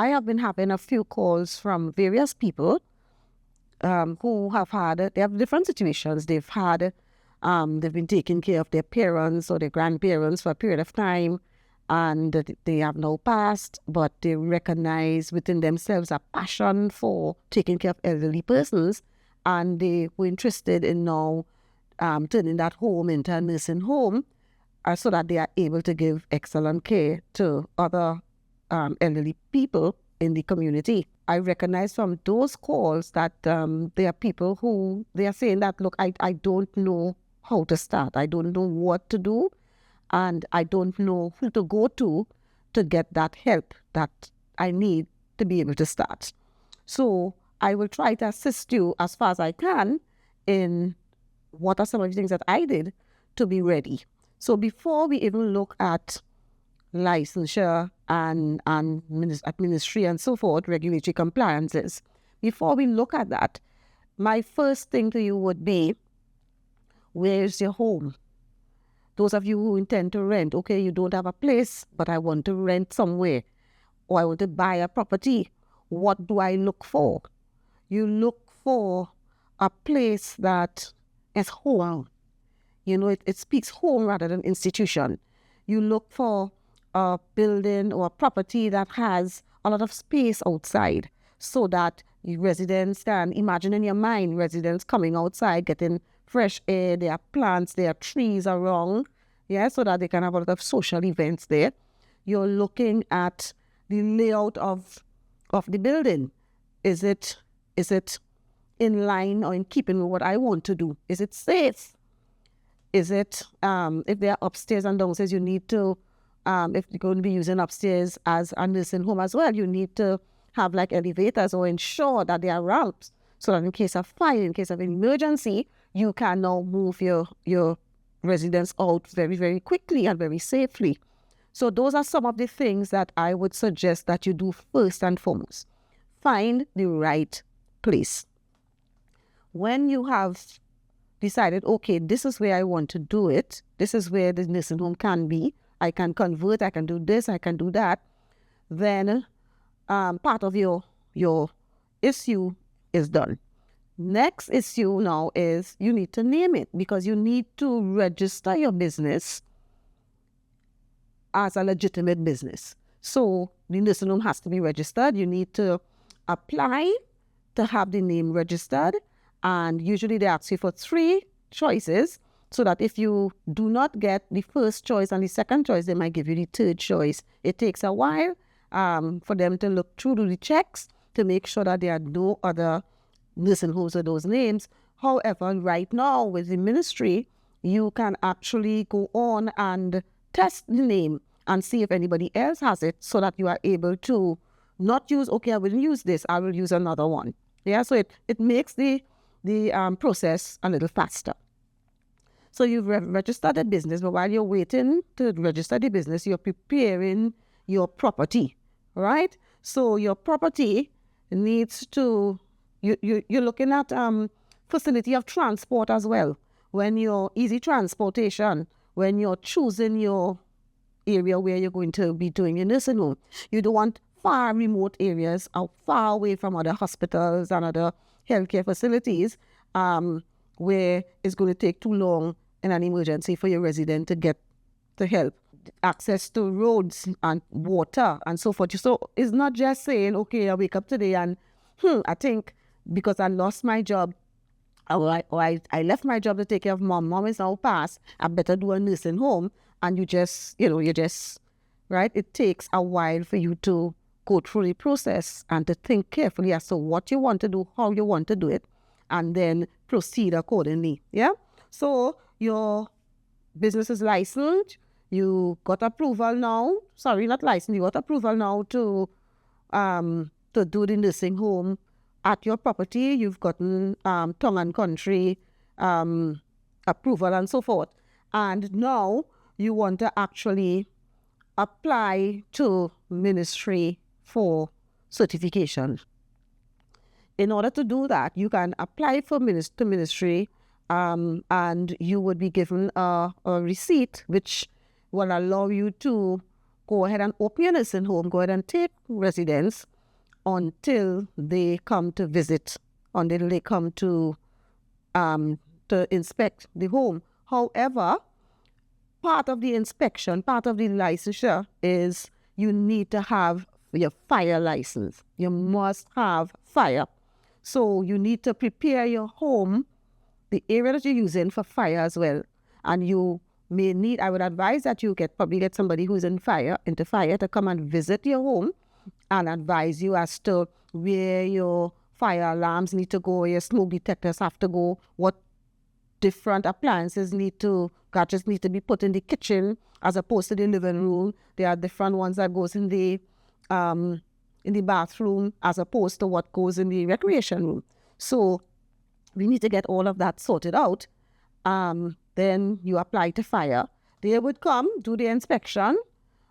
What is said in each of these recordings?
I have been having a few calls from various people who they have different situations. They've been taking care of their parents or their grandparents for a period of time, and they have now passed, but they recognize within themselves a passion for taking care of elderly persons, and they were interested in now turning that home into a nursing home, so that they are able to give excellent care to other elderly people in the community. I recognize from those calls that there are people who they are saying that, look, I don't know how to start. I don't know what to do, and I don't know who to go to get that help that I need to be able to start. So I will try to assist you as far as I can in what are some of the things that I did to be ready. So before we even look at licensure and administry and so forth, regulatory compliances, before we look at that, my first thing to you would be, where's your home? Those of you who intend to rent, okay, you don't have a place, but I want to rent somewhere, or I want to buy a property. What do I look for? You look for a place that is home. You know, it speaks home rather than institution. You look for a building or a property that has a lot of space outside, so that residents can imagine in your mind residents coming outside, getting fresh air, there are plants, there are trees around, so that they can have a lot of social events there. You're looking at the layout of the building. Is it in line or in keeping with what I want to do? Is it safe? Is it, if there are upstairs and downstairs, you need to, if you're going to be using upstairs as a nursing home as well, you need to have like elevators or ensure that there are ramps, so that in case of fire, in case of an emergency, you can now move your residents out very, very quickly and very safely. So those are some of the things that I would suggest that you do first and foremost. Find the right place. When you have decided, okay, this is where I want to do it, this is where the nursing home can be, I can convert, I can do this, I can do that, then part of your issue is done. Next issue now is you need to name it, because you need to register your business as a legitimate business. So the nursing home has to be registered. You need to apply to have the name registered, and usually they ask you for 3 choices, so that if you do not get the first choice and the second choice, they might give you the third choice. It takes a while for them to look through the checks to make sure that there are no other nursing homes with those names. However, right now with the ministry, you can actually go on and test the name and see if anybody else has it, so that you are able to not use, okay, I will use this, I will use another one. So it makes the process a little faster. So you've registered a business, but while you're waiting to register the business, you're preparing your property, right? So your property needs to, you're looking at facility of transport as well. When you're easy transportation, when you're choosing your area where you're going to be doing your nursing home, you don't want far remote areas or far away from other hospitals and other healthcare facilities, where it's going to take too long in an emergency for your resident to get the help. Access to roads and water and so forth. So it's not just saying, okay, I wake up today and I think because I lost my job, or I left my job to take care of mom. Mom is now passed. I better do a nursing home. And you just, right? It takes a while for you to go through the process and to think carefully as to what you want to do, how you want to do it, and then proceed accordingly. So your business is licensed. You got approval now. Sorry, not licensed. You got approval now to do the nursing home at your property. You've gotten tongue and country approval and so forth. And now you want to actually apply to ministry for certification. In order to do that, you can apply for to ministry, and you would be given a receipt which will allow you to go ahead and open your nursing home, go ahead and take residents until they come to visit, until they come to inspect the home. However, part of the inspection, part of the licensure is you need to have your fire license. You must have fire. So you need to prepare your home, the area that you're using, for fire as well. And you may need, I would advise that you probably get somebody who's into fire to come and visit your home and advise you as to where your fire alarms need to go, where your smoke detectors have to go, what different appliances gadgets need to be put in the kitchen as opposed to the living room. There are different ones that goes in the bathroom as opposed to what goes in the recreation room. So we need to get all of that sorted out. Then you apply to fire. They would come, do the inspection.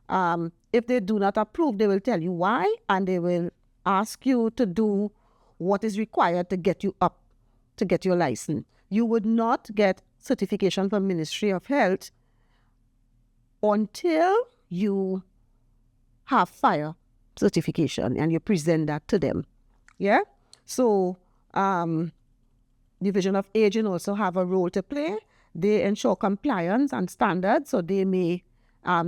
If they do not approve, they will tell you why, and they will ask you to do what is required to get you up, to get your license. You would not get certification from Ministry of Health until you have fire certification and you present that to them. Yeah? So, Division of Aging also have a role to play. They ensure compliance and standards, so they may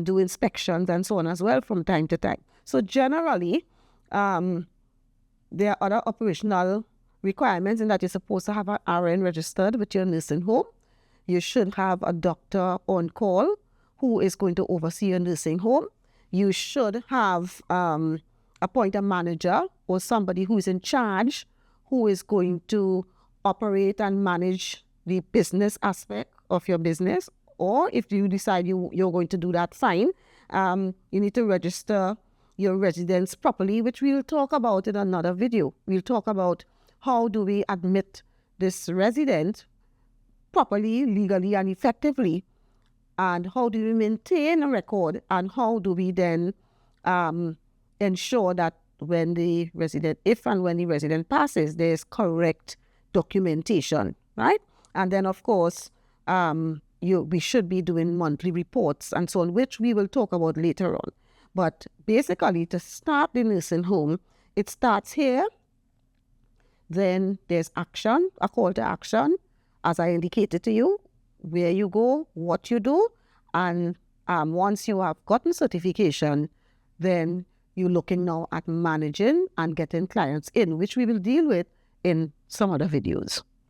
do inspections and so on as well from time to time. So generally, there are other operational requirements in that you're supposed to have an RN registered with your nursing home. You should have a doctor on call who is going to oversee your nursing home. You should have appoint a manager or somebody who is in charge, who is going to operate and manage the business aspect of your business. Or if you decide you're going to do that, fine. You need to register your residents properly, which we'll talk about in another video. We'll talk about how do we admit this resident properly, legally, and effectively, and how do we maintain a record, and how do we then ensure that when the resident passes, there's correct documentation, right? And then, of course, we should be doing monthly reports and so on, which we will talk about later on. But basically, to start the nursing home, it starts here. Then there's action, a call to action, as I indicated to you, where you go, what you do, and once you have gotten certification, then you're looking now at managing and getting clients in, which we will deal with in some other videos.